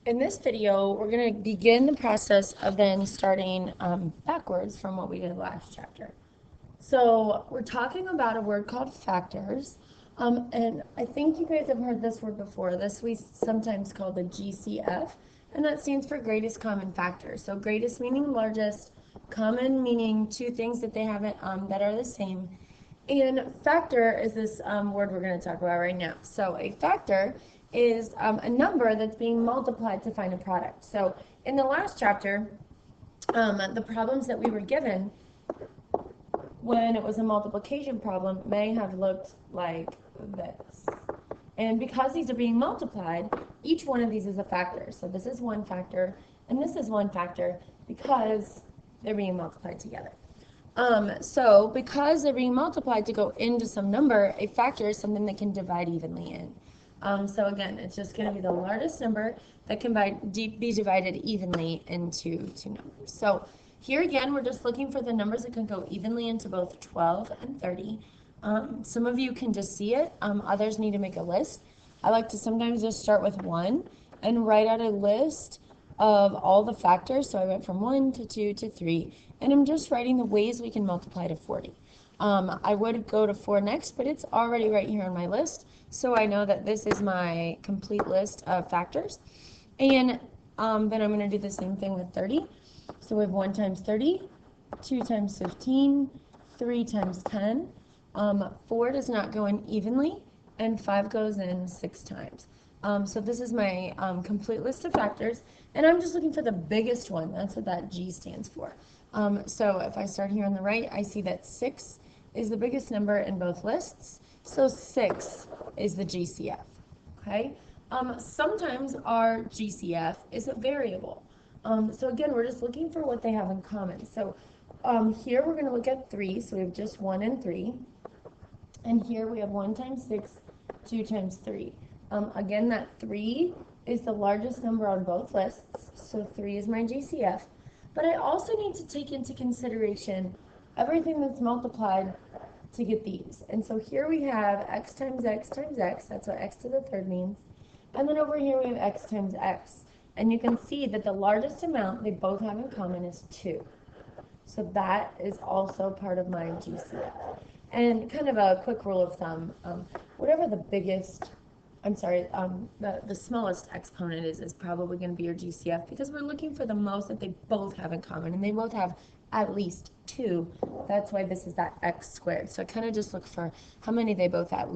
In this video, we're going to begin the process of then starting backwards from what we did last chapter. So we're talking about a word called factors, and I think you guys have heard this word before. This we sometimes call the GCF, and that stands for greatest common factor. So greatest meaning largest, common meaning two things that they have that are the same, and factor is this word we're going to talk about right now. So a factor is a number that's being multiplied to find a product. So in the last chapter, the problems that we were given when it was a multiplication problem may have looked like this. And because these are being multiplied, each one of these is a factor. So this is one factor, and this is one factor because they're being multiplied together. So because they're being multiplied to go into some number, a factor is something that can divide evenly in. So again, it's just going to be the largest number that can be divided evenly into two numbers. So here again, we're just looking for the numbers that can go evenly into both 12 and 30. Some of you can just see it. Others need to make a list. I like to sometimes just start with 1 and write out a list of all the factors. So I went from 1 to 2 to 3. And I'm just writing the ways we can multiply to 40. I would go to 4 next, but it's already right here on my list. So I know that this is my complete list of factors. And then I'm going to do the same thing with 30. So we have 1 times 30, 2 times 15, 3 times 10. 4 does not go in evenly, and 5 goes in 6 times. So this is my complete list of factors, and I'm just looking for the biggest one. That's what that G stands for. So if I start here on the right, I see that 6 is the biggest number in both lists. So 6 is the GCF, okay? Sometimes our GCF is a variable. So again, we're just looking for what they have in common. So here we're going to look at 3, so we have just 1 and 3. And here we have 1 times 6, 2 times 3. Again, that 3 is the largest number on both lists, so 3 is my GCF. But I also need to take into consideration everything that's multiplied to get these. And so here we have x times x times x, that's what x to the third means. And then over here we have x times x. And you can see that the largest amount they both have in common is 2. So that is also part of my GCF. And kind of a quick rule of thumb, whatever the biggest, the smallest exponent is probably going to be your GCF, because we're looking for the most that they both have in common, and they both have at least 2. That's why this is that x squared. So I kind of just look for how many they both have.